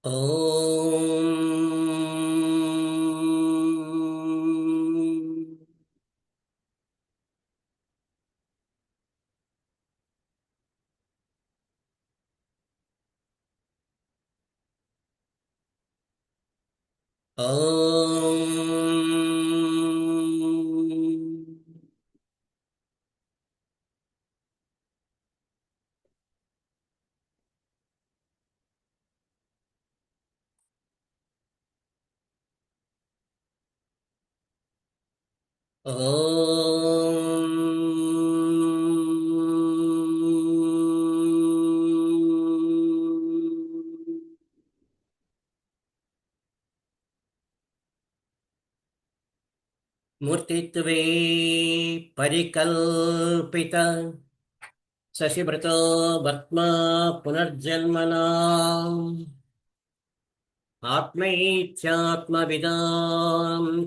ఓం ఓం ఓం మూర్తిత్వే పరికల్పిత శశిభృతో భస్మా పునర్జన్మనా ఆత్మైత్యాత్మవిదాం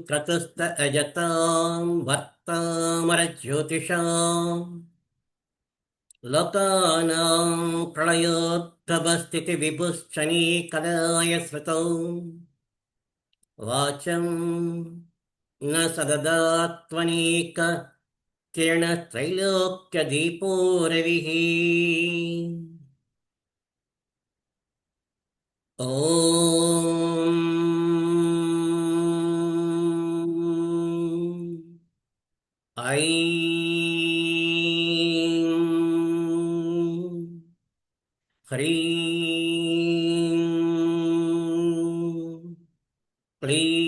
క్రతుస్థ అజతాం వర్తామరజ్యోతిషాం లోకానాం ప్రళయోద్భవస్థితి విభుశ్చనీకలాయ శ్రుతౌ వాచం న సదదాత్వనీక కిరణత్రైలోక్యదీపో రవిః ఓం ఐం హ్రీం క్లీం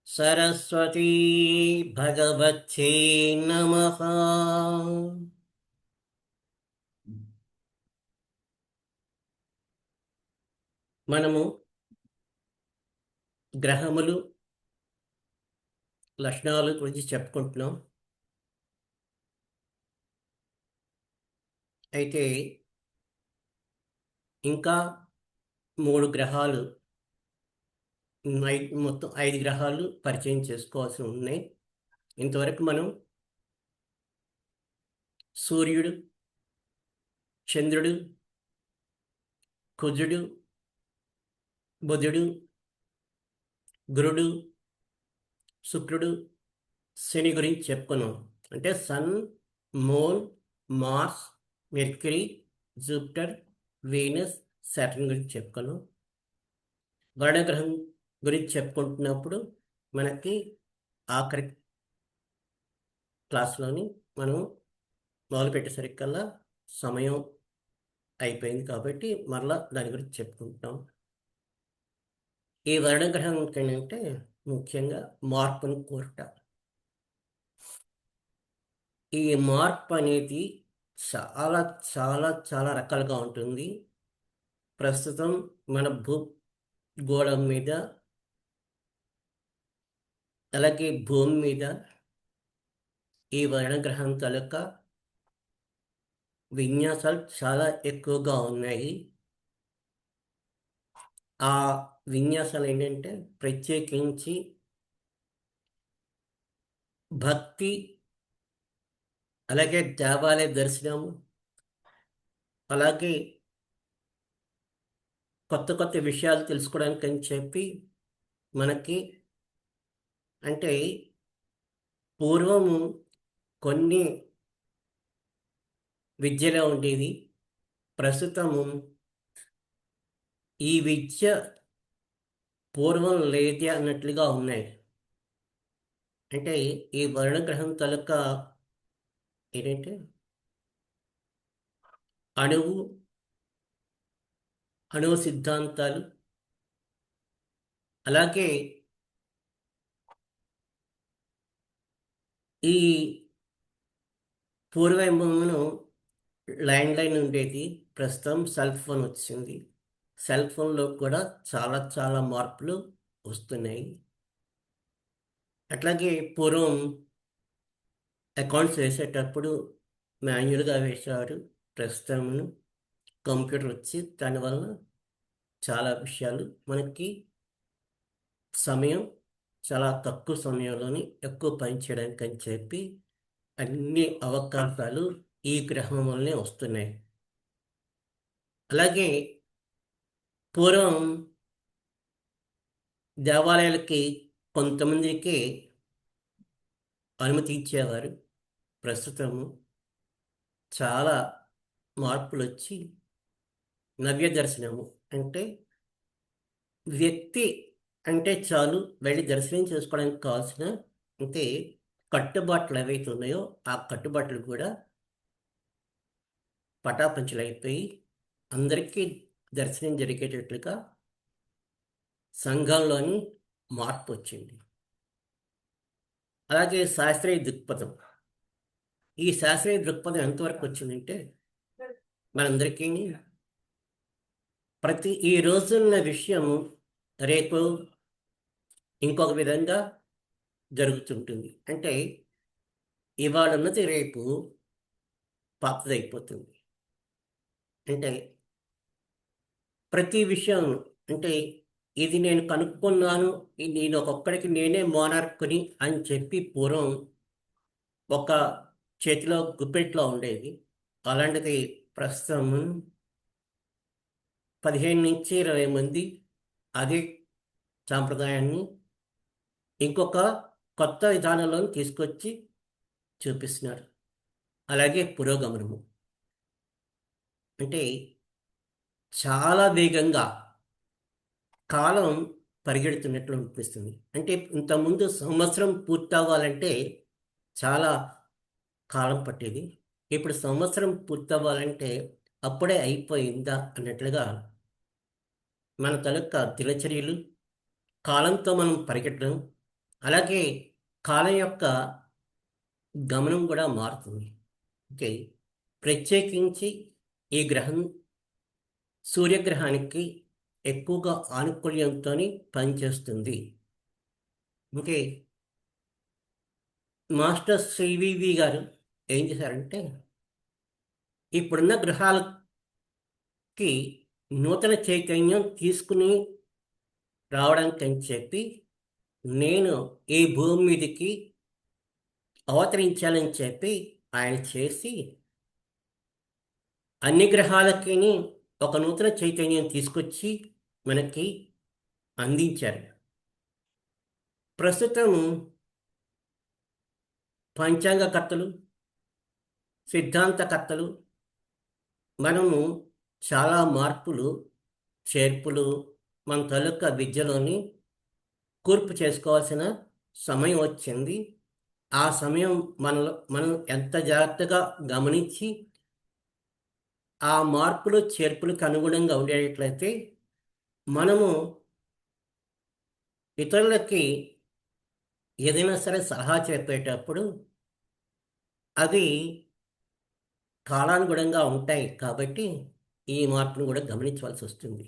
సరస్వతీ భగవత్యై నమః. మనము గ్రహములు లక్షణాల గురించి చెప్పుకుంటున్నాం. అయితే ఇంకా 3 గ్రహాలు మొత్తం 5 గ్రహాలు పరిచయం చేసుకోవాల్సి ఉన్నాయి. ఇంతవరకు మనం సూర్యుడు, చంద్రుడు, కుజుడు, బుధుడు, గురుడు, శుక్రుడు, శని గురించి చెప్పుకున్నాం. అంటే Sun, Moon, Mars, Mercury, Jupiter, Venus, Saturn గురించి చెప్పుకున్నాం. వర్ణగ్రహం గురించి చెప్పుకుంటున్నప్పుడు మనకి ఆఖరి క్లాస్లోని మనం మొదలుపెట్టేసరికల్లా సమయం అయిపోయింది కాబట్టి మరలా దాని గురించి చెప్పుకుంటాం. ఈ వర్ణగ్రహం ఏంటంటే ముఖ్యంగా మార్పును కోరుట. ఈ మార్పు అనేది చాలా చాలా చాలా రకాలుగా ఉంటుంది. ప్రస్తుతం మన భూగోళం మీద అలాగే భూమి మీద ఈ వర్ణగ్రహం తాలూకా విన్యాసాలు చాలా ఎక్కువగా ఉన్నాయి. ఆ విన్యాసాలు ఏంటంటే ప్రత్యేకించి భక్తి, అలాగే దేవాలయ దర్శనం, అలాగే కొత్త కొత్త విషయాలు తెలుసుకోవడానికి అని చెప్పి మనకి అంటే పూర్వము కొన్ని విద్యలో ఉండేది. ప్రస్తుతము ఈ విద్య పూర్వం లేదే అన్నట్లుగా ఉన్నాయి. అంటే ఈ వర్ణగ్రహం తాలూకా ఏంటంటే అణువు సిద్ధాంతాలు, అలాగే ఈ పూర్వమును ల్యాండ్ లైన్ ఉండేది, ప్రస్తుతం సెల్ ఫోన్ వచ్చింది. సెల్ ఫోన్లో కూడా చాలా చాలా మార్పులు వస్తున్నాయి. అట్లాగే పూర్వం అకౌంట్స్ వేసేటప్పుడు మాన్యువల్గా వేసేవారు. ప్రస్తుతం కంప్యూటర్ వచ్చి దానివల్ల చాలా విషయాలు మనకి సమయం చాలా తక్కువ సమయంలోని ఎక్కువ పని చేయడానికి అని చెప్పి అన్ని అవకాశాలు ఈ గ్రహం వల్లనే వస్తున్నాయి. అలాగే పూర్వం దేవాలయాలకి కొంతమందికి అనుమతి ఇచ్చేవారు. ప్రస్తుతము చాలా మార్పులొచ్చి నవ్య దర్శనము అంటే వ్యక్తి అంటే చాలు వెళ్ళి దర్శనం చేసుకోవడానికి కావాల్సిన అంటే కట్టుబాట్లు ఏవైతే ఉన్నాయో ఆ కట్టుబాట్లు కూడా పటాపంచలైపోయి అందరికీ దర్శనం జరిగేటట్లుగా సంఘంలోని మార్పు వచ్చింది. అలాగే శాస్త్రీయ దృక్పథం. ఈ శాస్త్రీయ దృక్పథం ఎంతవరకు వచ్చిందంటే మనందరికీ ఈ రోజున్న విషయం రేపు ఇంకొక విధంగా జరుగుతుంటుంది. అంటే ఇవాళ ఉన్నది రేపు పాతదైపోతుంది. అంటే ప్రతి విషయం అంటే ఇది నేను కనుక్కున్నాను, నేను ఒక్కొక్కడికి నేనే మోనార్కుని అని చెప్పి పూర్వం ఒక చేతిలో గుప్పెట్లో ఉండేది. అలాంటిది ప్రస్తుతం 15 నుంచి 20 మంది అదే సాంప్రదాయాన్ని ఇంకొక కొత్త విధానంలో తీసుకొచ్చి చూపిస్తున్నారు. అలాగే పురోగమనము అంటే చాలా వేగంగా కాలం పరిగెడుతున్నట్లు అనిపిస్తుంది. అంటే ఇంతకుముందు సంవత్సరం పూర్తవ్వాలంటే చాలా కాలం పట్టేది. ఇప్పుడు సంవత్సరం పూర్తవ్వాలంటే అప్పుడే అయిపోయిందా అన్నట్లుగా మన తాలూకా దినచర్యలు కాలంతో మనం పరిగెట్టడం, అలాగే కాలం యొక్క గమనం కూడా మారుతుంది. ఓకే, ప్రత్యేకించి ఈ గ్రహం సూర్యగ్రహానికి ఎక్కువగా ఆనుకూల్యంతో పనిచేస్తుంది. ఓకే, మాస్టర్ సివివి గారు ఏం చేశారంటే ఇప్పుడున్న గ్రహాలకి నూతన చైతన్యం తీసుకుని రావడానికి అని చెప్పి నేను ఈ భూమి మీదకి అవతరించాలని చెప్పి ఆయన చేసి అన్ని గ్రహాలకి ఒక నూతన చైతన్యం తీసుకొచ్చి మనకి అందించారు. ప్రస్తుతం పంచాంగకర్తలు, సిద్ధాంతకర్తలు మనము చాలా మార్పులు చేర్పులు మన తాలూకా విద్యలోని కూర్పు చేసుకోవాల్సిన సమయం వచ్చింది. ఆ సమయం మనం ఎంత జాగ్రత్తగా గమనించి ఆ మార్పులు చేర్పులకు అనుగుణంగా ఉండేటట్లయితే మనము ఇతరులకి ఏదైనా సరే సలహా చెప్పేటప్పుడు అది కాలానుగుణంగా ఉంటాయి. కాబట్టి ఈ మార్పును కూడా గమనించవలసి వస్తుంది.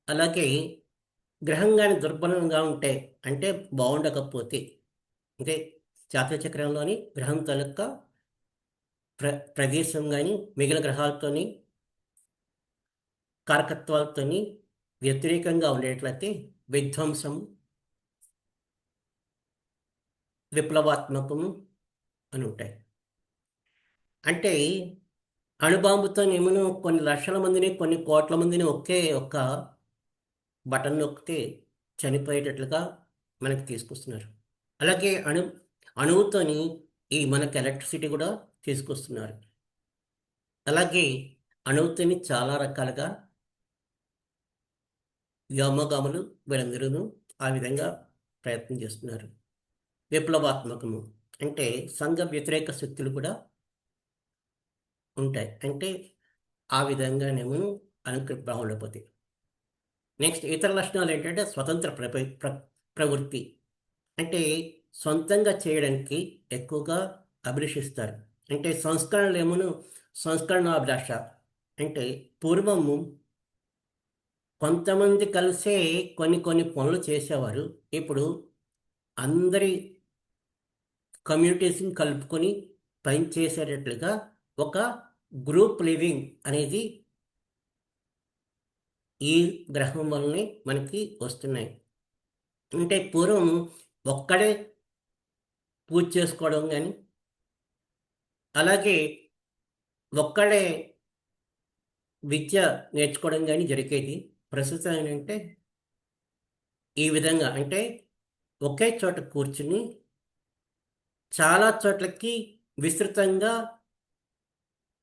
అలాగే గ్రహం కానీ దుర్బలంగా ఉంటే అంటే బాగుండకపోతే అంటే జాతకచక్రంలోని గ్రహం తాలూకా ప్రదేశం కానీ మిగిలిన గ్రహాలతోని కారకత్వాలతోని వ్యతిరేకంగా ఉండేట్లయితే విధ్వంసం, విప్లవాత్మకము అని ఉంటాయి. అంటే అణుబాంబుతో ఏమో కొన్ని లక్షల మందిని కొన్ని కోట్ల మందిని ఒకే ఒక్క బటన్ నొక్కితే చనిపోయేటట్లుగా మనకి తీసుకొస్తున్నారు. అలాగే అణువుతోని మనకి ఎలక్ట్రిసిటీ కూడా తీసుకొస్తున్నారు. అలాగే అణువుతోని చాలా రకాలుగా వ్యోమగాములు వీరందరూ ఆ విధంగా ప్రయత్నం చేస్తున్నారు. విప్లవాత్మకము అంటే సంఘ వ్యతిరేక శక్తులు కూడా ఉంటాయి. అంటే ఆ విధంగానేమో బాగుండకపోతే నెక్స్ట్ ఇతర లక్షణాలు ఏంటంటే స్వతంత్ర ప్రవృత్తి అంటే సొంతంగా చేయడానికి ఎక్కువగా అభిలషిస్తారు. అంటే సంస్కరణాభిలాష అంటే పూర్వము కొంతమంది కలిసే కొన్ని పనులు చేసేవారు. ఇప్పుడు అందరి కమ్యూనిటీస్ని కలుపుకొని పనిచేసేటట్లుగా ఒక గ్రూప్ లివింగ్ అనేది ఈ గ్రహం వల్లనే మనకి వస్తున్నాయి. అంటే పూర్వం ఒక్కడే పూజ చేసుకోవడం కానీ అలాగే ఒక్కడే విద్య నేర్చుకోవడం గానీ జరిగేది. ప్రస్తుతం ఏంటంటే ఈ విధంగా అంటే ఒకే చోట కూర్చుని చాలా చోట్లకి విస్తృతంగా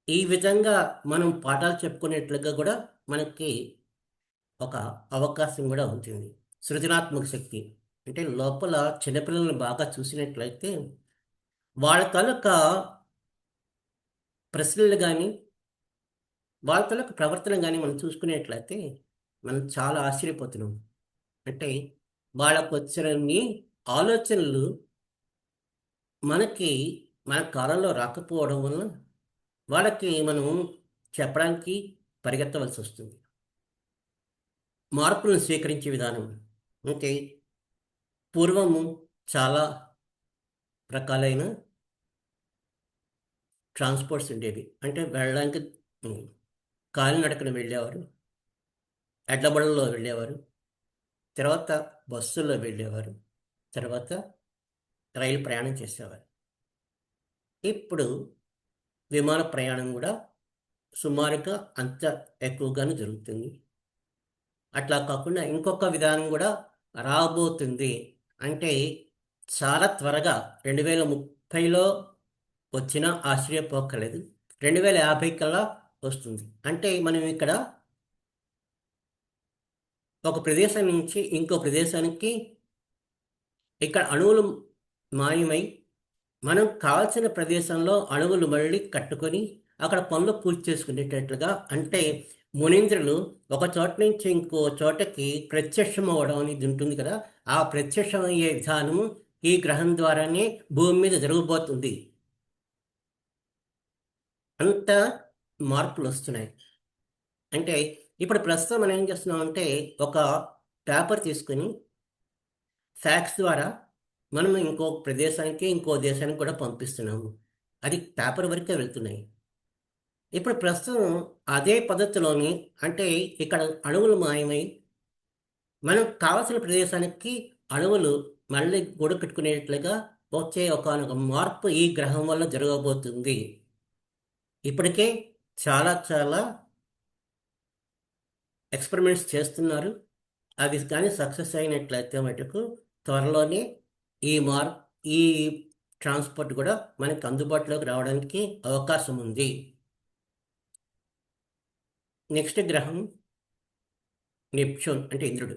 ఈ విధంగా మనం పాఠాలు చెప్పుకునేట్లుగా గూడా మనకి ఒక అవకాశం గూడా ఉంటుంది. సృజనాత్మక శక్తి. అంటే లోపల చిన్నపిల్లల్ని బాగా చూసినట్లయితే వాళ్ళ తాలూకా ప్రశ్నలు గానీ, వాళ్ళ తాలూకా ప్రవర్తన గానీ మనం చూసుకునేట్లయితే మనం చాలా ఆశ్చర్యపోతున్నాం. అంటే వాళ్ళకొచ్చినన్ని ఆలోచనలు మనకి మన కాలంలో రాకపోవడం వలన వాళ్ళకి మనం చెప్పడానికి పరిగెత్తవలసొస్తుంది. మార్పులను స్వీకరించే విధానం. అంటే పూర్వము చాలా రకాలైన ట్రాన్స్‌పోర్ట్స్ ఉండేవి. అంటే వెళ్ళడానికి హ్మ్. కాలినడకన వెళ్ళేవారు. ఎడ్ల బండ్లలో వెళ్ళేవారు. తర్వాత బస్సుల్లో వెళ్ళేవారు. తర్వాత రైలు ప్రయాణం చేసేవారు. ఇప్పుడు విమాన ప్రయాణం గూడా సుమారుగా అంత ఎక్కువగానే జరుగుతుంది. అట్లా కాకుండా ఇంకొక విధానం గూడా రాబోతుంది. అంటే చాలా త్వరగా 2030లో వచ్చినా ఆశ్చర్యపోక్కర్లేదు. 2050 కల్లా వస్తుంది. అంటే మనం ఇక్కడ ఒక ప్రదేశం నుంచి ఇంకో ప్రదేశానికి ఇక్కడ అణువులు మాయమై మనం కావాల్సిన ప్రదేశంలో అణువులు మళ్ళీ కట్టుకొని అక్కడ పనులు పూర్తి చేసుకునేటట్లుగా అంటే మునీంద్రులు ఒక చోట నుంచి ఇంకో చోటకి ప్రత్యక్షం అవ్వడం అనేది ఉంటుంది కదా! ఆ ప్రత్యక్షమయ్యే విధానము ఈ గ్రహం ద్వారానే భూమి మీద జరగబోతుంది. అంత మార్పులొస్తున్నాయి. అంటే ఇప్పుడు ప్రస్తుతం మనం ఏం చేస్తున్నామంటే ఒక పేపర్ తీసుకొని ఫ్యాక్స్ ద్వారా మనం ఇంకో ప్రదేశానికి, ఇంకో దేశానికి కూడా పంపిస్తున్నాము. అది పేపర్ వరకే వెళ్తున్నాయి. ఇప్పుడు ప్రస్తుతం అదే పద్ధతిలోని అంటే ఇక్కడ అణువులు మాయమై, మనం కావాల్సిన ప్రదేశానికి అణువులు మళ్ళీ గూడుకట్టుకునేట్లుగా వచ్చే ఒకానొక మార్పు ఈ గ్రహం వల్ల జరగబోతుంది. ఇప్పటికే చాలా చాలా ఎక్స్‌పెరిమెంట్స్ చేస్తున్నారు. అవి కానీ సక్సెస్ అయినట్లయితే మటుకు త్వరలోనే ఈ మార్ ఈ ట్రాన్స్‌పోర్ట్ గూడా మనకు అందుబాటులోకి రావడానికి అవకాశం ఉంది. నెక్స్ట్ గ్రహం నెప్ట్యూన్ అంటే ఇంద్రుడు.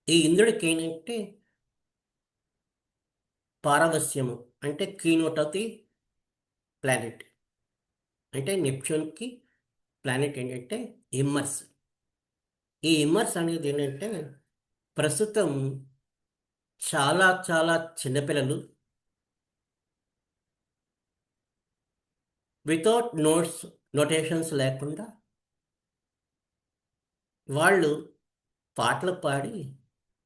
ఈ ఇంద్రుడికేంటంటే పారవస్యము అంటే కీనోట్ ఆఫ్ ది ప్లానెట్. అంటే నెప్ట్యూన్‌కి ప్లానెట్ ఏంటంటే ఇమ్మర్స్. ఈ ఇమ్మర్స్ అనేది ఏంటంటే ప్రస్తుతం చాలా చాలా చిన్న పిల్లలు వితౌట్ నోట్స్, నోటేషన్స్ లేకుండా వాళ్ళు పాటలు పాడి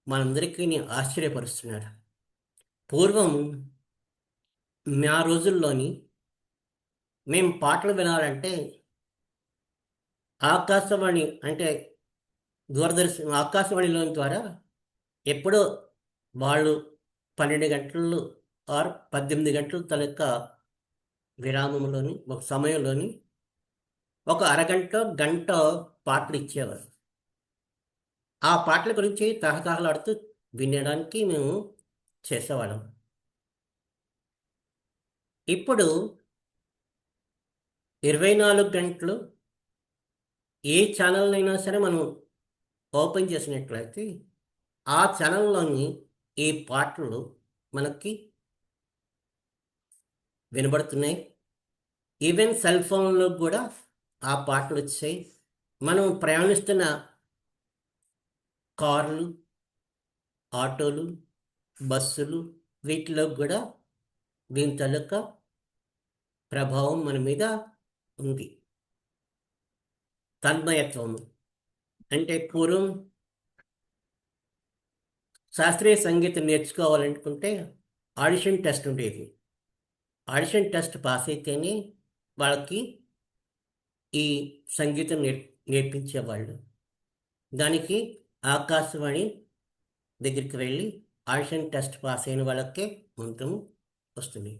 మనందరికీని ఆశ్చర్యపరుస్తున్నారు. పూర్వం మా రోజుల్లోని మేము పాటలు వినాలంటే ఆకాశవాణి అంటే ఆకాశవాణిలోని ద్వారా ఎప్పుడో వాళ్ళు 12 గంటలు ఆర్ 18 గంటల తాలూకా విరామంలోని ఒక సమయంలోని ఒక అరగంటో, గంటో పాటలిచ్చేవారు. ఆ పాటల గురించి తహతహలాడుతూ వినడానికి మేము చేసేవాళ్ళం. ఇప్పుడు 24 గంటలు ఏ ఛానల్‌నైనా సరే మనం ఓపెన్ చేసినట్లయితే, ఆ ఛానల్‌లోని ఈ పాటలు మనకి వినబడుతున్నాయి. ఈవెన్ సెల్ ఫోన్‌లో గూడా ఆ పాటలొచ్చాయి. మనం ప్రయాణిస్తున్న కార్లు, ఆటోలు, బస్సులు వీటిలో గూడా దీని తాలూకా ప్రభావం మన మీద ఉంది. తన్మయత్వము. అంటే పూర్వం శాస్త్రీయ సంగీతం నేర్చుకోవాలనుకుంటే ఆడిషన్ టెస్ట్ ఉండేది. ఆడిషన్ టెస్ట్ పాస్ అయితేనే వాళ్ళకి ఈ సంగీతం నేర్పించేవాళ్ళు. దానికి ఆకాశవాణి దగ్గరికి వెళ్ళి ఆడిషన్ టెస్ట్ పాస్ అయిన వాళ్ళకే మంత్రం వస్తుంది.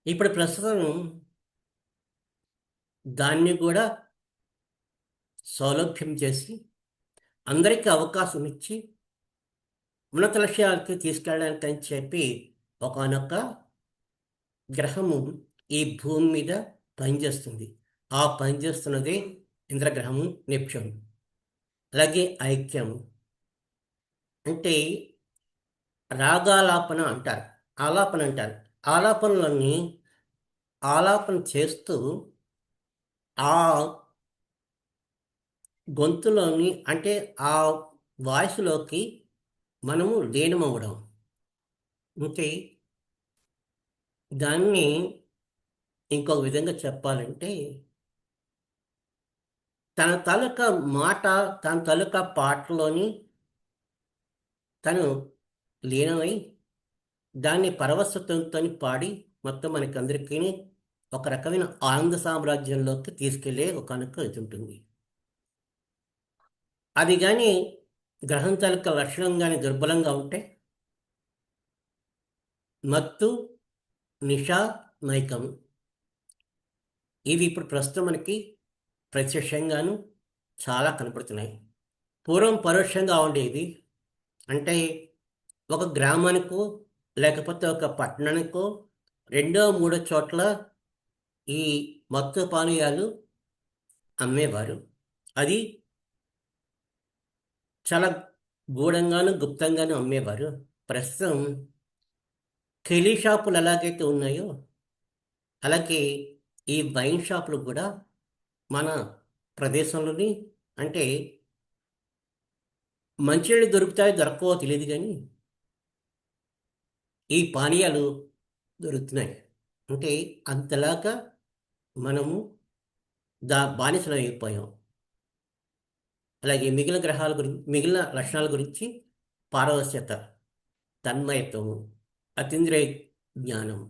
ఇప్పుడు ప్రస్తుతం దాన్ని కూడా సౌలభ్యం చేసి అందరికీ అవకాశం ఇచ్చి ఉన్నత లక్ష్యాలకి తీసుకెళ్ళడానికి అని చెప్పి ఒకానొక గ్రహము ఈ భూమి మీద పనిచేస్తుంది. ఆ పనిచేస్తున్నదే ఇంద్రగ్రహము నెప్ట్యూన్. అలాగే ఐక్యము అంటే రాగాలాపన అంటారు. ఆలాపన అంటారు. ఆలాపనలన్నీ ఆలాపన చేస్తూ ఆ గొంతులోని అంటే ఆ వాయిస్‌లోకి మనము లీనమవ్వడం. అంటే దాన్ని ఇంకొక విధంగా చెప్పాలంటే తన తాలూకా మాట, తన తాలూకా పాటలోని తను లీనమై దాన్ని పరవశతంతోని పాడి మొత్తం మనకందరికీని ఒక రకమైన ఆనంద సామ్రాజ్యంలోకి తీసుకెళ్ళే ఒకానొక ఇదుంటుంది. అది గానీ గ్రహం తాలూకా లక్షణం గానీ దుర్బలంగా ఉంటే మత్తు, నిష, మైకము ఇవి ఇప్పుడు ప్రస్తుతం మనకి ప్రత్యక్షంగాను చాలా కనపడుతున్నాయి. పూర్వం పరోక్షంగా ఉండేవి. అంటే ఒక గ్రామానికో, లేకపోతే ఒక పట్టణానికో రెండో, మూడో చోట్ల ఈ మత్తు పానీయాలు అమ్మేవారు. అది చాలా గూఢంగాను, గుప్తంగాను అమ్మేవారు. ప్రస్తుతం కెలీ షాపులు ఎలాగైతే ఉన్నాయో, అలాగే ఈ వైన్ షాపులు కూడా మన ప్రదేశంలోని అంటే మంచినీళ్ళు దొరుకుతాయో, దొరకవో తెలీదు గానీ, ఈ పానీయాలు దొరుకుతున్నాయి. అంటే అంతలాగా మనము బానిసలమైపోయాం. అలాగే మిగిలిన గ్రహాల మిగిలిన లక్షణాల గురించి పారవశ్యత, తన్మయత్వము, అతీంద్రియ జ్ఞానం.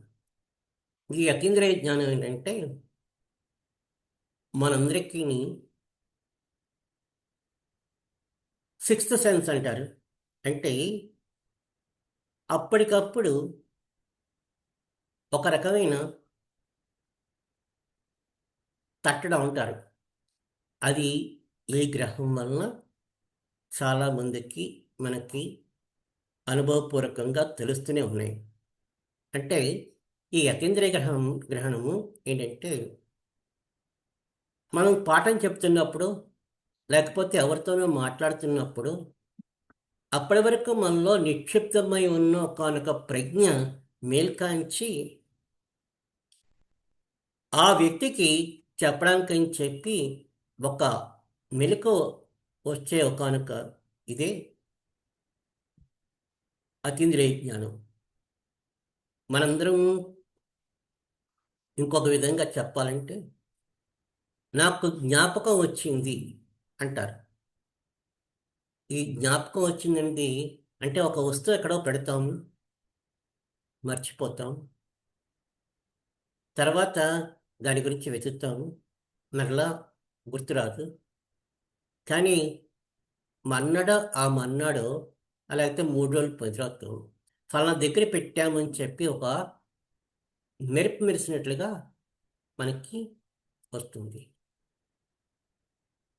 ఈ అతీంద్రియ జ్ఞానం ఏంటంటే మనందరికీని సిక్స్త్ సెన్స్ అంటారు. అంటే అప్పటికప్పుడు ఒక రకమైన తట్టడం అంటారు. అది ఈ గ్రహం వలన చాలామందికి మనకి అనుభవపూర్వకంగా తెలుస్తూనే ఉన్నాయి. అంటే ఈ అతీంద్రియ గ్రహణము ఏంటంటే మనం పాఠం చెప్తున్నప్పుడు, లేకపోతే ఎవరితోనో మాట్లాడుతున్నప్పుడు, అప్పటి వరకు మనలో నిక్షిప్తమై ఉన్న ఒకానొక ప్రజ్ఞ మేల్కాంచి, ఆ వ్యక్తికి చెప్పడానికని చెప్పి ఒక మెళకువ వచ్చే ఒకానొక ఇదే అతీంద్రియ జ్ఞానం. మనందరం ఇంకొక విధంగా చెప్పాలంటే, నాకు జ్ఞాపకం వచ్చింది అంటారు. ఈ జ్ఞాపకం వచ్చిందండి అంటే ఒక వస్తువు ఎక్కడో పెడతాము, మర్చిపోతాం. తర్వాత దాని గురించి వెతుకుతాము. మరలా గుర్తురాదు. కానీ మర్నాడో అలా అయితే 3 రోజులు, 10 రోజులు ఫలానా దగ్గర పెట్టామని చెప్పి ఒక మెరుపు మెరిసినట్లుగా మనకి వస్తుంది.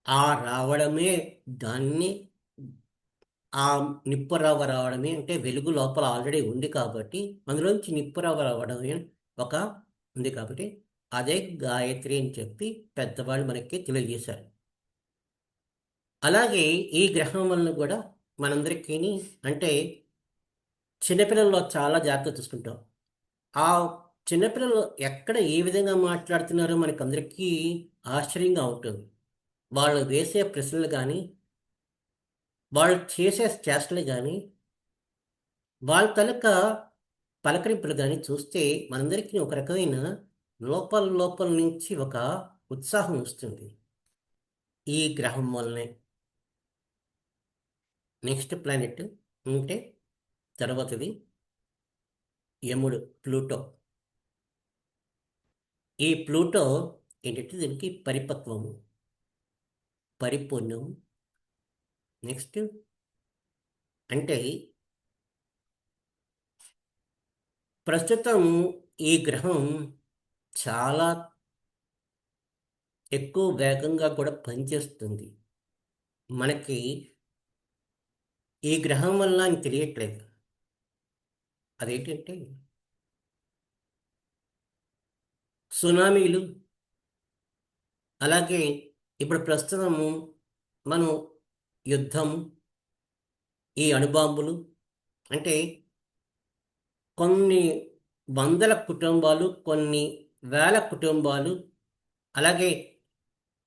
ఆ రావడమే దాన్ని ఆ నిప్పురవ్వ రావడమే అంటే వెలుగు లోపల ఆల్రెడీ ఉంది కాబట్టి అందులోంచి నిప్పురవ్వ రావడమే ఒక ఉంది కాబట్టి అదే గాయత్రి అని చెప్పి పెద్దవాళ్ళు మనకి తెలియజేశారు. అలాగే ఈ గ్రహం వలన కూడా మనందరికీని అంటే చిన్నపిల్లల్లో చాలా జాగ్రత్త తీసుకుంటాం. ఆ చిన్నపిల్లలు ఎక్కడ ఏ విధంగా మాట్లాడుతున్నారో మనకందరికీ ఆశ్చర్యంగా ఉంటుంది. వాళ్ళు వేసే ప్రశ్నలు గానీ, వాళ్ళు చేసే చేష్టలు గానీ, వాళ్ళ తాలూకా పలకరింపులు గానీ చూస్తే మనందరికీ ఒక రకమైన లోపల లోపల నుంచి ఒక ఉత్సాహం వస్తుంది. ఈ గ్రహం వల్లనే. నెక్స్ట్ ప్లానెట్ ఉంటే తర్వాతది యముడు ప్లూటో. ఈ ప్లూటో ఏంటంటే దీనికి పరిపక్వము, పరిపూర్ణం. నెక్స్ట్ అంటే ప్రస్తుతం ఈ గ్రహం చాలా ఎక్కువ వేగంగా కూడా పనిచేస్తుంది. మనకి ఈ గ్రహం వల్ల అని తెలియట్లేదు. అదేంటంటే సునామీలు, అలాగే ఇప్పుడు ప్రస్తుతము మనం యుద్ధం, ఈ అణుబాంబులు అంటే కొన్ని వందల కుటుంబాలు, కొన్ని వేల కుటుంబాలు, అలాగే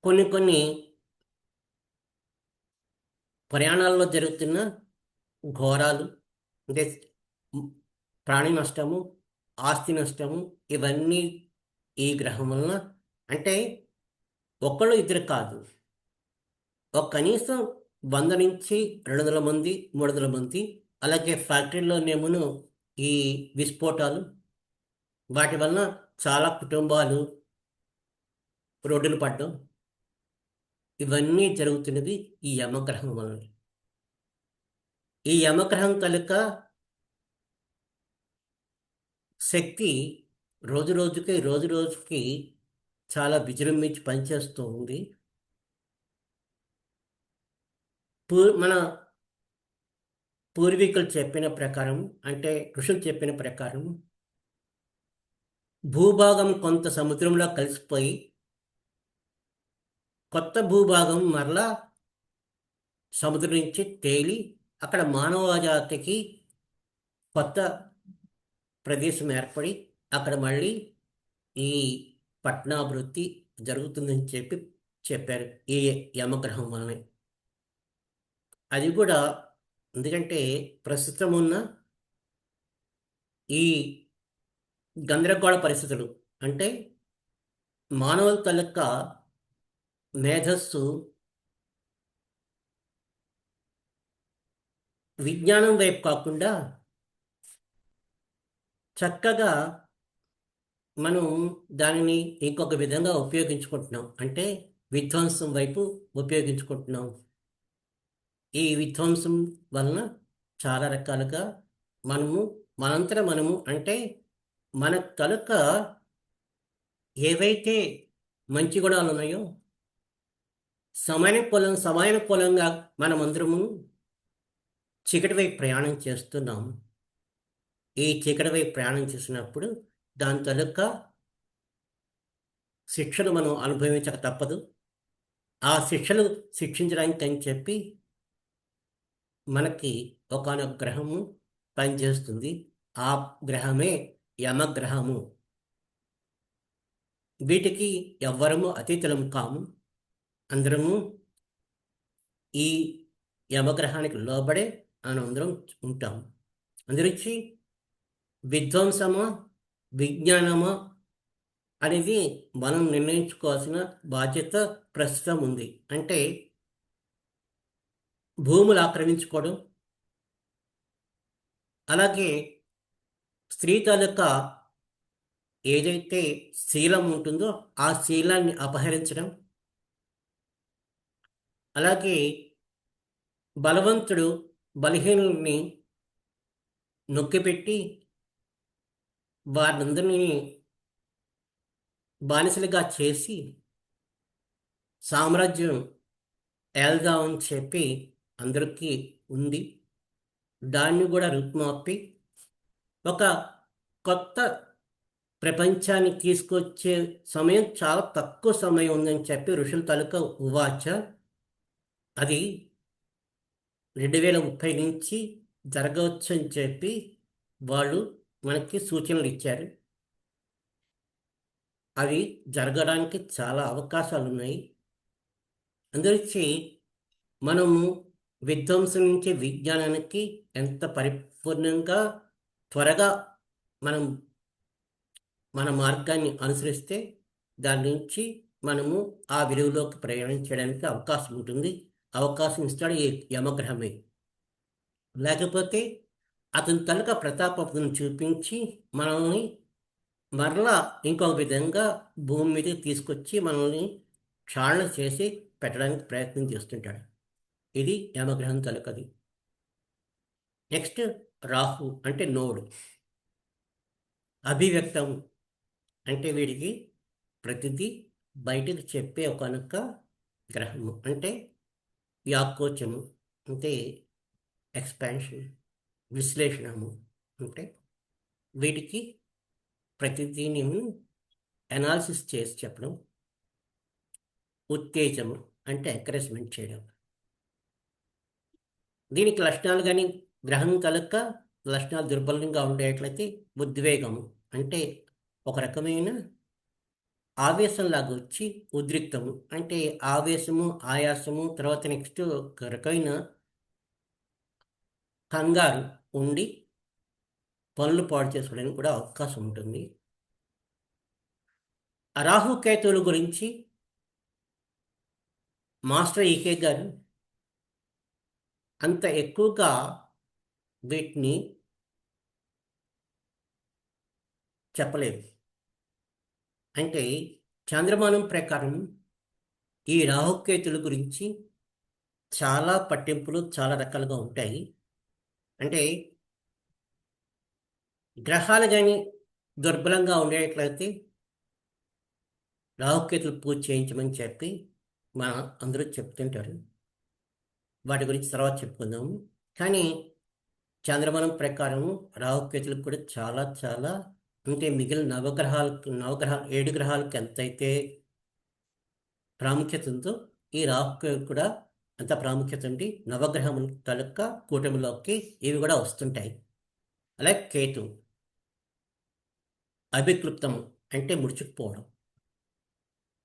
కొన్ని కొన్ని ప్రయాణాల్లో జరుగుతున్న ఘోరాలు అంటే మ్, ప్రాణి నష్టము, ఆస్తి నష్టము, ఇవన్నీ ఈ గ్రహం వలన అంటే ఒకళ్ళు ఇద్దరు కాదు, ఒక కనీసం 100 నుంచి 200 మంది, 300 మంది, అలాగే ఫ్యాక్టరీలోనేమో ఈ విస్ఫోటాలు, వాటి వలన చాలా కుటుంబాలు రోడ్డున పడ్డం, ఇవన్నీ జరుగుతున్నది ఈ యమగ్రహం వలన. ఈ యమగ్రహం కనుక శక్తి రోజు రోజుకి చాలా విజృంభించి పనిచేస్తూ ఉంది. మన పూర్వీకులు చెప్పిన ప్రకారం అంటే ఋషులు చెప్పిన ప్రకారం భూభాగం కొంత సముద్రంలో కలిసిపోయి కొత్త భూభాగం మరలా సముద్రం నుంచి తేలి అక్కడ మానవ జాతికి కొత్త ప్రదేశం ఏర్పడి అక్కడ మళ్ళీ ఈ పట్టణాభివృద్ధి జరుగుతుందని చెప్పారు ఈ యమగ్రహం వలనే. అది కూడా ఎందుకంటే ప్రస్తుతం ఉన్న ఈ గందరగోళ పరిస్థితులు అంటే మానవుల తాలూకా మేధస్సు విజ్ఞానం వైపు కాకుండా చక్కగా మనం దానిని ఇంకొక విధంగా ఉపయోగించుకుంటున్నాం, అంటే విధ్వంసం వైపు ఉపయోగించుకుంటున్నాం. ఈ విధ్వంసం వలన చాలా రకాలుగా మనము అంటే మన కనుక ఏవైతే మంచి గుణాలు ఉన్నాయో సమయానుకూలంగా మనమందరము చీకటి వైపు ప్రయాణం చేస్తున్నాము. ఈ చీకటి వైపు ప్రయాణం చేసినప్పుడు దాని తాలూకా శిక్షను మనం అనుభవించక తప్పదు. ఆ శిక్షలు శిక్షించడానికి అని చెప్పి మనకి ఒకానొక గ్రహము పనిచేస్తుంది. ఆ గ్రహమే యమగ్రహము. వీటికి ఎవ్వరము అతీతులము కాము. అందరము ఈ యమగ్రహానికి లోబడే అందరం ఉంటాము. అందరించి విధ్వంసమా విజ్ఞానమా అనేది మనం నిర్ణయించుకోవాల్సిన బాధ్యత ప్రస్తుతం ఉంది. అంటే భూములు ఆక్రమించుకోవడం, అలాగే స్త్రీ తాలూకా ఏదైతే శీలం ఉంటుందో ఆ శీలాన్ని అపహరించడం, అలాగే బలవంతుడు బలహీనుల్ని నొక్కిపెట్టి వారినందరినీ బానిసలుగా చేసి సామ్రాజ్యం ఏల్దామని చెప్పి అందరికీ ఉంది. దాన్ని కూడా రూపుమాపి ఒక కొత్త ప్రపంచాన్ని తీసుకొచ్చే సమయం చాలా తక్కువ సమయం ఉందని చెప్పి ఋషుల తాలూకా ఉవాచ. అది 2030 నుంచి జరగవచ్చు అని చెప్పి వాళ్ళు మనకి సూచనలు ఇచ్చారు. అవి జరగడానికి చాలా అవకాశాలు ఉన్నాయి. అందువచ్చి మనము విధ్వంసం నుంచి విజ్ఞానానికి ఎంత పరిపూర్ణంగా త్వరగా మనం మన మార్గాన్ని అనుసరిస్తే దాని నుంచి మనము ఆ విలువలోకి ప్రయాణం చేయడానికి అవకాశం ఉంటుంది. అవకాశం ఇస్తాడు ఈ యమగ్రహమే. లేకపోతే అతని తలక ప్రతాపం చూపించి మనల్ని మరలా ఇంకొక విధంగా భూమి మీదకి తీసుకొచ్చి మనల్ని క్షాళన చేసి పెట్టడానికి ప్రయత్నం చేస్తుంటాడు. ఇది యమగ్రహం తలకది. నెక్స్ట్ రాహు అంటే నోడు. అభివ్యక్తం అంటే వీడికి ప్రతిదీ బయటకు చెప్పే ఒకనొక గ్రహము అంటే వ్యాకోచము అంటే ఎక్స్పాన్షన్, విశ్లేషణము అంటే వీటికి ప్రతిదీని అనాలిసిస్ చేసి చెప్పడం, ఉత్తేజము అంటే ఎంకరేజ్మెంట్ చేయడం. దీనికి లక్షణాలు కానీ గ్రహం కనుక లక్షణాలు దుర్బలంగా ఉండేట్లయితే ఉద్వేగము అంటే ఒక రకమైన ఆవేశంలాగా వచ్చి ఉద్రిక్తము అంటే ఆవేశము, ఆయాసము, తర్వాత నెక్స్ట్ ఒక రకమైన కంగారు ఉండి పనులు పాడు చేసుకోవడానికి కూడా అవకాశం ఉంటుంది. రాహుకేతువుల గురించి మాస్టర్ ఈకే గారు అంత ఎక్కువగా వీటిని చెప్పలేదు. అంటే చంద్రమానం ప్రకారం ఈ రాహుకేతుల గురించి చాలా పట్టింపులు చాలా రకాలుగా ఉంటాయి. అంటే గ్రహాలు కానీ దుర్బలంగా ఉండేట్లయితే రాహుకేతులు పూజ చేయించమని చెప్పి మన అందరూ చెప్తుంటారు. వాటి గురించి తర్వాత చెప్పుకుందాము. కానీ చంద్రమానం ప్రకారం రాహుకేతులకు కూడా చాలా చాలా అంటే మిగిలిన నవగ్రహాలు 7 గ్రహాలకు ఎంతైతే ప్రాముఖ్యత ఉందో ఈ రాహుకు కూడా అంత ప్రాముఖ్యత ఉండి నవగ్రహముల తాలూకా కూటమిలోకి ఇవి కూడా వస్తుంటాయి. అలాగే కేతు అభిక్లుప్తము అంటే ముడుచుకుపోవడం,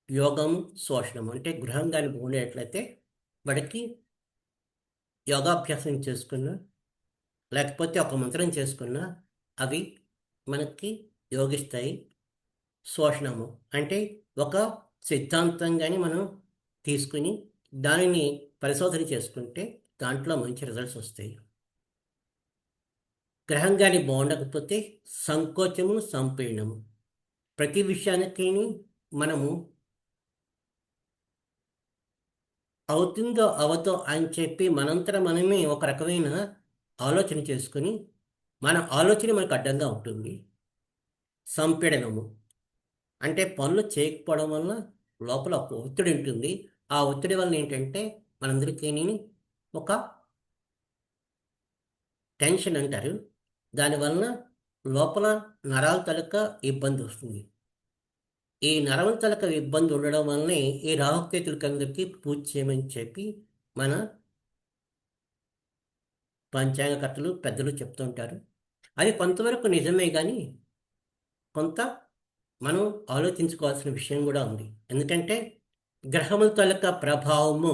యోగం శోషణం అంటే గృహం కానీ ఉండేట్లయితే వాడికి యోగాభ్యాసం చేసుకున్నా లేకపోతే ఒక మంత్రం చేసుకున్నా అవి మనకి యోగిస్తాయి. శోషణము అంటే ఒక సిద్ధాంతంగాని మనం తీసుకుని దానిని పరిశోధన చేసుకుంటే దాంట్లో మంచి రిజల్ట్స్ వస్తాయి. గ్రహం కానీ బాగుండకపోతే సంకోచము, సంపీడనము ప్రతి విషయానికి మనము అవుతుందో అవతో అని చెప్పి మనంతట మనమే ఒక రకమైన ఆలోచన చేసుకుని మన ఆలోచన మనకు అడ్డంగా ఉంటుంది. సంపీడనము అంటే పనులు చేయకపోవడం వల్ల లోపల ఒక ఒత్తిడి ఉంటుంది. ఆ ఒత్తిడి వల్ల ఏంటంటే మనందరికీ ఒక టెన్షన్ అంటారు. దానివల్ల లోపల నరాల తాలూకా ఇబ్బంది వస్తుంది. ఈ నరాల తాలూకా ఇబ్బంది ఉండడం వల్లనే ఈ రాహుకేతులకందరికీ పూజ చేయమని చెప్పి మన పంచాంగకర్తలు పెద్దలు చెప్తుంటారు. అది కొంతవరకు నిజమే కానీ కొంత మనం ఆలోచించుకోవాల్సిన విషయం కూడా ఉంది. ఎందుకంటే గ్రహముల తాలూకా ప్రభావము,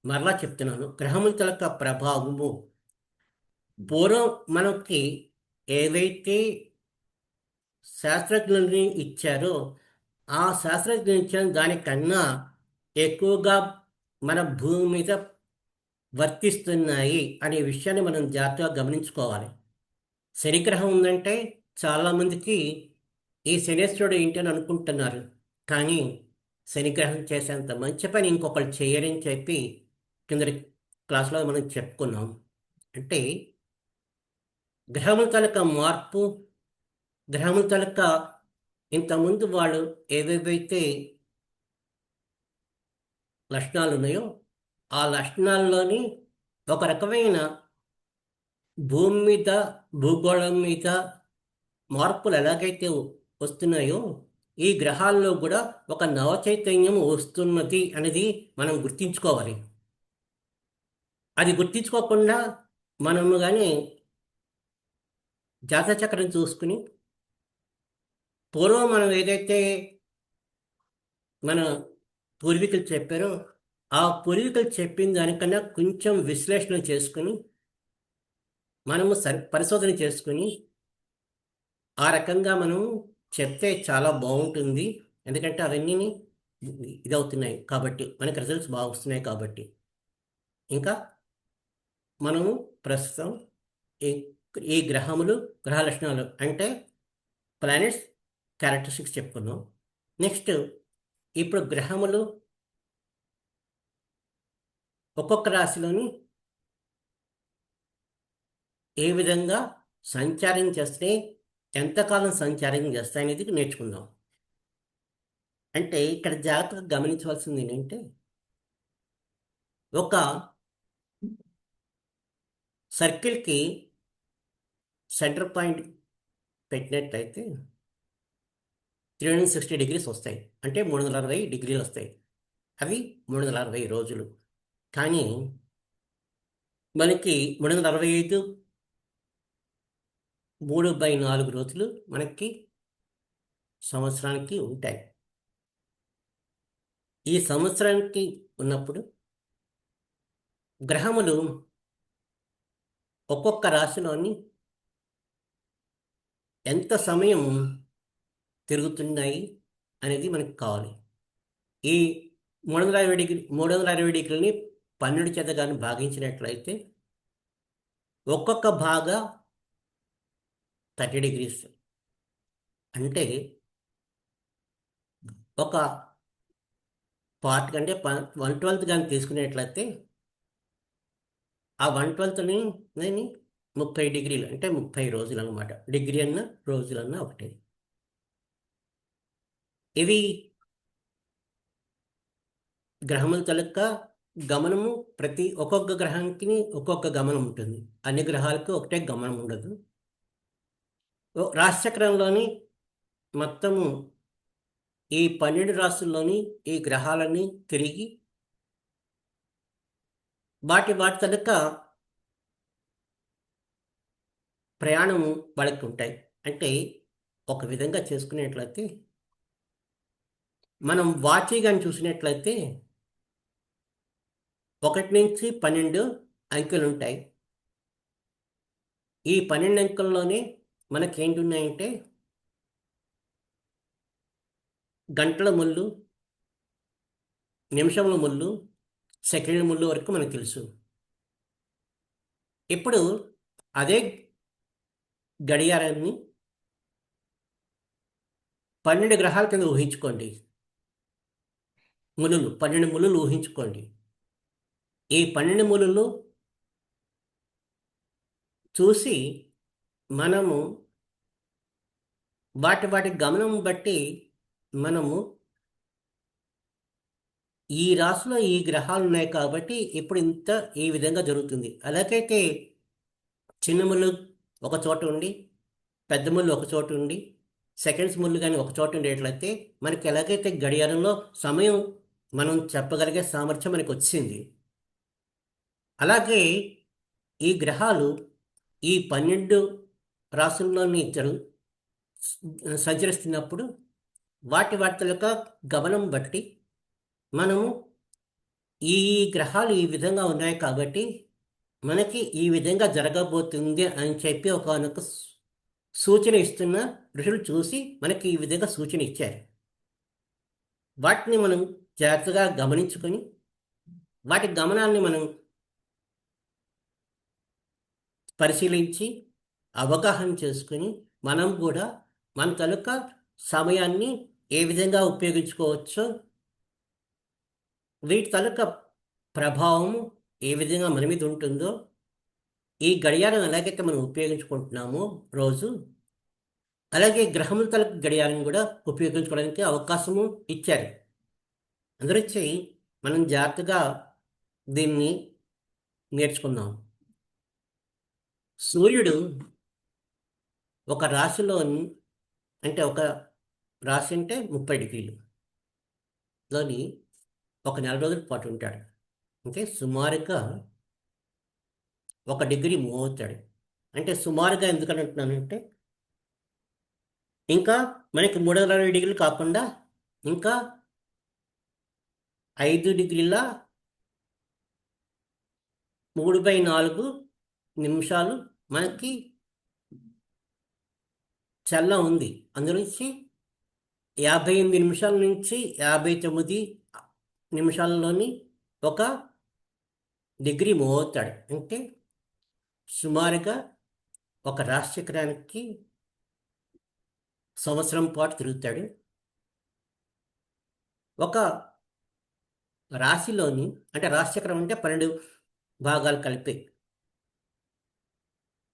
మరలా చెప్తున్నాను, గ్రహముల తాలూకా ప్రభావము పూర్వం మనకి ఏవైతే శాస్త్రజ్ఞుల్ని ఇచ్చారో ఆ శాస్త్రజ్ఞులు ఇచ్చిన దానికన్నా ఎక్కువగా మన భూమి మీద వర్తిస్తున్నాయి అనే విషయాన్ని మనం జాగ్రత్తగా గమనించుకోవాలి. శనిగ్రహం ఉందంటే చాలామందికి ఈ శనేశ్వరుడు ఏంటని అనుకుంటున్నారు. కానీ శనిగ్రహం చేసేంత మంచి పని ఇంకొకరు చేయరని చెప్పి కిందటి క్లాస్లో మనం చెప్పుకున్నాం. అంటే గ్రహముల తాలూకా మార్పు, గ్రహముల తాలూకా ఇంతకుముందు వాళ్ళు ఏవేవైతే లక్షణాలు ఉన్నాయో ఆ లక్షణాల్లోని ఒక రకమైన భూమి మీద, భూగోళం మీద మార్పులు ఎలాగైతే వస్తున్నాయో ఈ గ్రహాల్లో కూడా ఒక నవ చైతన్యం వస్తున్నది అనేది మనం గుర్తించుకోవాలి. అది గుర్తించుకోకుండా మనము కానీ జాతచక్రం చూసుకుని పూర్వం మనం ఏదైతే మన పూర్వీకులు చెప్పారో ఆ పూర్వీకులు చెప్పిన దానికన్నా కొంచెం విశ్లేషణ చేసుకుని మనము పరిశోధన చేసుకుని ఆ రకంగా మనం చెప్తే చాలా బాగుంటుంది. ఎందుకంటే అవన్నీ ఇదవుతున్నాయి కాబట్టి, మనకి రిజల్ట్స్ బాగా వస్తున్నాయి కాబట్టి. ఇంకా మనము ప్రస్తుతం ఈ ఈ గ్రహములు, గ్రహ లక్షణాలు అంటే ప్లానెట్స్ క్యారెక్టరిస్టిక్స్ చెప్పుకున్నాం. నెక్స్ట్ ఇప్పుడు గ్రహములు ఒక్కొక్క రాశిలోని ఏ విధంగా సంచారం చేస్తే ఎంతకాలం సంచారం చేస్తాయనేది నేర్చుకుందాం. అంటే ఇక్కడ జాగ్రత్తగా గమనించవలసింది ఏంటంటే ఒక సర్కిల్కి సెంటర్ పాయింట్ పెట్టినట్లయితే 360 డిగ్రీస్ వస్తాయి, అంటే 360 డిగ్రీలు వస్తాయి. అవి 360 రోజులు. కానీ మనకి 365 3/4 రోజులు మనకి సంవత్సరానికి ఉంటాయి. ఈ సంవత్సరానికి ఉన్నప్పుడు గ్రహములు ఒక్కొక్క రాశిలోని ఎంత సమయం తిరుగుతున్నాయి అనేది మనకు కావాలి. ఈ 360 డిగ్రీలని 12 చేత కానీ భాగించినట్లయితే ఒక్కొక్క భాగా 30 డిగ్రీస్. అంటే ఒక పార్ట్ కంటే 1/12 కానీ తీసుకునేట్లయితే ఆ 1/12ని 30 డిగ్రీలు, అంటే 30 రోజులు అనమాట. డిగ్రీ అన్న రోజులన్న ఒకటే. ఇవి గ్రహముల తాలూకా గమనము. ఒక్కొక్క గ్రహానికి ఒక్కొక్క గమనం ఉంటుంది. అన్ని గ్రహాలకు ఒకటే గమనం ఉండదు. రాశిచక్రంలోని మొత్తము ఈ 12 రాశుల్లోని ఈ గ్రహాలన్నీ తిరిగి వాటి తాలూకా ప్రయాణము వాళ్ళకి ఉంటాయి. అంటే ఒక విధంగా చేసుకునేట్లయితే మనం వాచి కానీ చూసినట్లయితే 1 నుంచి 12 అంకెలు ఉంటాయి. ఈ 12 అంకెల్లోనే మనకేంటున్నాయంటే గంటల ముళ్ళు, నిమిషముల ముళ్ళు, సెకండ్ల ముళ్ళు వరకు మనకు తెలుసు. ఇప్పుడు అదే గడియారాన్ని 12 గ్రహాల కింద ఊహించుకోండి. 12 ముళ్ళు ఊహించుకోండి. ఈ 12 ముళ్ళు చూసి మనము వాటి గమనం బట్టి మనము ఈ రాశిలో ఈ గ్రహాలు ఉన్నాయి కాబట్టి ఇప్పుడు ఈ విధంగా జరుగుతుంది. అలాగైతే చిన్న ముళ్ళు ఒక చోట ఉండి, పెద్ద ముళ్ళు ఒక చోట ఉండి, సెకండ్స్ ముళ్ళు కానీ ఒక చోట ఉండేట్లయితే మనకి ఎలాగైతే గడియారంలో సమయం మనం చెప్పగలిగే సామర్థ్యం మనకు వచ్చింది, అలాగే ఈ గ్రహాలు ఈ 12 రాశుల్లోని సంచరిస్తున్నప్పుడు వాటి యొక్క గమనం బట్టి మనము ఈ గ్రహాలు ఈ విధంగా ఉన్నాయి కాబట్టి మనకి ఈ విధంగా జరగబోతుంది అని చెప్పి ఒకనొక సూచన ఇస్తున్న ఋషులు చూసి మనకి ఈ విధంగా సూచన ఇచ్చారు. వాటిని మనం జాగ్రత్తగా గమనించుకొని వాటి గమనాన్ని మనం పరిశీలించి అవగాహన చేసుకుని మనం కూడా మన తాలూకా సమయాన్ని ఏ విధంగా ఉపయోగించుకోవచ్చో, వీటి తాలూకా ప్రభావం ఏ విధంగా మన మీద ఉంటుందో, ఈ గడియారం ఎలాగైతే మనం ఉపయోగించుకుంటున్నామో రోజు, అలాగే గ్రహముల తాలూకా గడియారం కూడా ఉపయోగించుకోవడానికి అవకాశము ఇచ్చారు. అందువచ్చి మనం జాగ్రత్తగా దీన్ని నేర్చుకుందాం. సూర్యుడు ఒక రాశిలోని, అంటే ఒక రాశి అంటే 30 డిగ్రీలు లోని ఒక నెల రోజుల పాటు ఉంటాడు. అంటే సుమారుగా 1 డిగ్రీ మూవ్ అవుతాడు. అంటే సుమారుగా ఎందుకని అంటున్నానంటే ఇంకా మనకి 360 డిగ్రీలు కాకుండా ఇంకా 5 డిగ్రీల 3/4 నిమిషాలు మనకి చల్ల ఉంది. అందులోంచి 58 నిమిషాల నుంచి 59 నిమిషాలలోని 1 డిగ్రీ మూవ్ అవుతాడు. అంటే సుమారుగా ఒక రాశిచక్రానికి సంవత్సరం పాటు తిరుగుతాడు. ఒక రాశిలోని, అంటే రాశిచక్రం అంటే 12 భాగాలు కలిపి,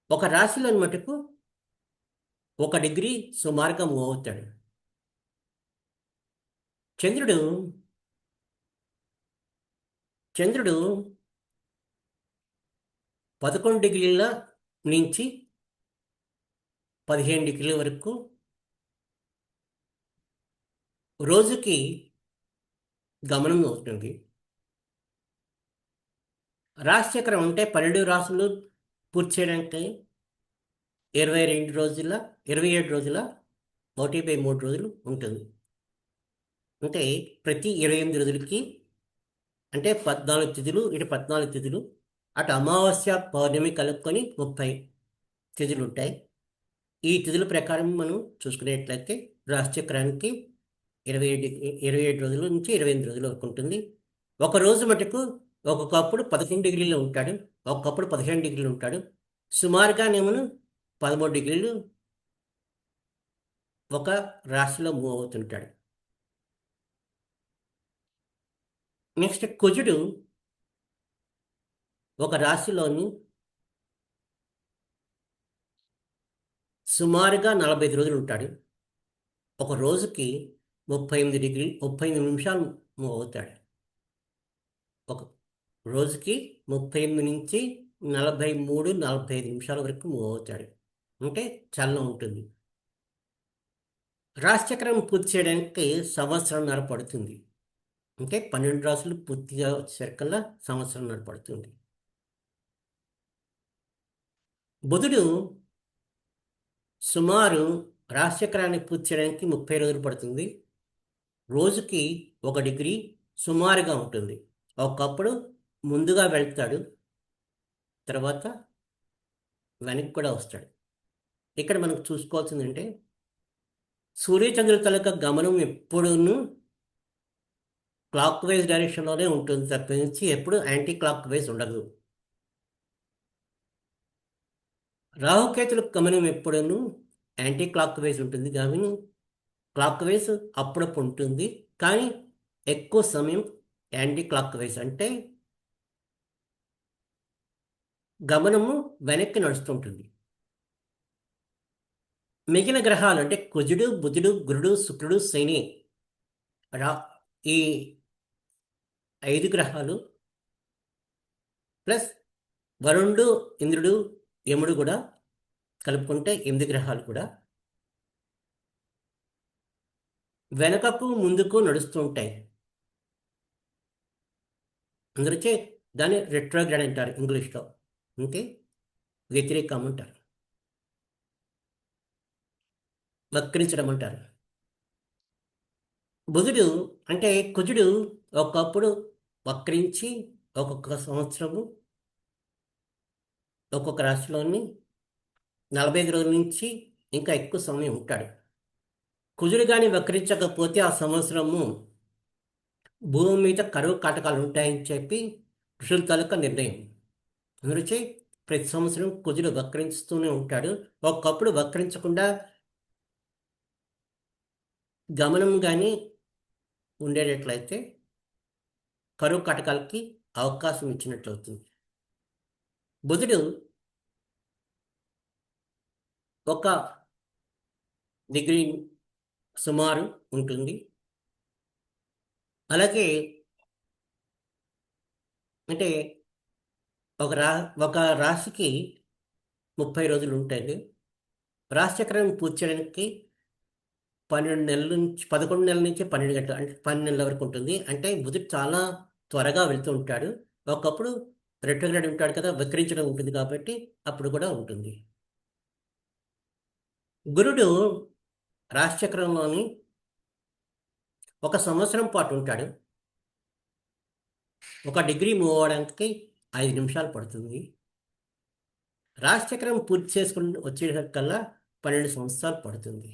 ఒక రాశిలోని మటుకు 1 డిగ్రీ సుమారుగా మూవ్ అవుతాడు. చంద్రుడు చంద్రుడు 11 డిగ్రీల నుంచి 15 డిగ్రీల వరకు రోజుకి గమనం అవుతుంది. రాశిచక్రం అంటే 12 రాసులు పూర్తి చేయడానికి 22 రోజుల 27 రోజుల 1/3 రోజులు ఉంటుంది. అంటే ప్రతి 28 రోజులకి, అంటే 14 తిథులు, ఇటు 14 తిథులు, అటు అమావాస్య పౌర్ణమి కలుపుకొని 30 తిథులు ఉంటాయి. ఈ తిథుల ప్రకారం మనం చూసుకునేట్లయితే రాశిచక్రానికి 27 రోజుల నుంచి 28 రోజుల వరకు ఉంటుంది. ఒక రోజు మటుకు ఒక్కొక్కప్పుడు 11 డిగ్రీలో ఉంటాడు, ఒక్కొక్కప్పుడు 15 డిగ్రీలు ఉంటాడు. సుమారుగానేమో 13 డిగ్రీలు ఒక రాశిలో మూవ్ అవుతుంటాడు. నెక్స్ట్ కుజుడు ఒక రాశిలోని సుమారుగా 45 రోజులు ఉంటాడు. ఒక రోజుకి 38 నిమిషాలు మూవ్ అవుతాడు. ఒక రోజుకి 38 నుంచి 43-45 నిమిషాల వరకు మూవ్ అవుతాడు. అంటే చలనం ఉంటుంది. రాశిచక్రం పూర్తి చేయడానికి సంవత్సరంన్నర పడుతుంది. అంటే 12 రాసులు పూర్తిగా వచ్చేసరికల్లా సంవత్సరంన్నర పడుతుంది. బుధుడు సుమారు రాశిచక్రాన్ని పూర్తి చేయడానికి 30 రోజులు పడుతుంది. రోజుకి 1 డిగ్రీ సుమారుగా ఉంటుంది. ఒకప్పుడు ముందుగా వెళ్తాడు, తర్వాత వెనక్కి కూడా వస్తాడు. ఇక్కడ మనకు చూసుకోవాల్సిందంటే సూర్యచంద్రుల తాలూకా గమనం ఎప్పుడూ క్లాక్ వైజ్ డైరెక్షన్లోనే ఉంటుంది తప్పించి ఎప్పుడు యాంటీ క్లాక్ వైజ్ ఉండదు. రాహుకేతుల గమనం ఎప్పుడూ యాంటీ క్లాక్ వైజ్ ఉంటుంది, కానీ క్లాక్ వైజ్ అప్పుడప్పుడు ఉంటుంది, కానీ ఎక్కువ సమయం యాంటీ క్లాక్ వైజ్, అంటే గమనము వెనక్కి నడుస్తుంటుంది. మిగిలిన గ్రహాలు అంటే కుజుడు, బుధుడు, గురుడు, శుక్రుడు, శని, ఈ 5 గ్రహాలు ప్లస్ వరుణుడు, ఇంద్రుడు, యముడు కూడా కలుపుకుంటే 8 గ్రహాలు కూడా వెనకకు ముందుకు నడుస్తూ ఉంటాయి. అందుకే దాన్ని రెట్రోగ్రేడ్ అంటారు ఇంగ్లీష్లో, అంటే వ్యతిరేకం అంటారు, వక్రించడం అంటారు. బుధుడు అంటే కుజుడు ఒకప్పుడు వక్రించి ఒక్కొక్క సంవత్సరము ఒక్కొక్క రాశిలోని 45 రోజుల నుంచి ఇంకా ఎక్కువ సమయం ఉంటాడు. కుజుడు కానీ వక్రించకపోతే ఆ సంవత్సరము భూమి మీద కరువు కాటకాలు ఉంటాయని చెప్పి ఋషుల తాలూకా నిర్ణయం. అందుచే ప్రతి సంవత్సరం కుజుడు వక్రిస్తూనే ఉంటాడు. ఒకప్పుడు వక్రించకుండా గమనం కానీ ఉండేటట్లయితే కరువు కాటకాలకి అవకాశం ఇచ్చినట్లు అవుతుంది. బుధుడు 1 డిగ్రీ సుమారు ఉంటుంది. అలాగే అంటే ఒక రాశికి 30 రోజులు ఉంటాయి. రాశిచక్రం పూర్తి చేయడానికి 11 నెలల నుంచి 12 గంటలు, అంటే 12 నెలల వరకు ఉంటుంది. అంటే బుధుడు చాలా త్వరగా వెళ్తూ ఉంటాడు. ఒకప్పుడు రెట్రోగ్రేడ్ ఉంటాడు కదా, వక్రించడం ఉంటుంది, కాబట్టి అప్పుడు కూడా ఉంటుంది. గురుడు రాశిచక్రంలోని 1 సంవత్సరం పాటు ఉంటాడు. 1 డిగ్రీ మూవ్ అవ్వడానికి 5 నిమిషాలు పడుతుంది. రాశిచక్రం పూర్తి చేసుకుని వచ్చేసరికల్లా 12 సంవత్సరాలు పడుతుంది.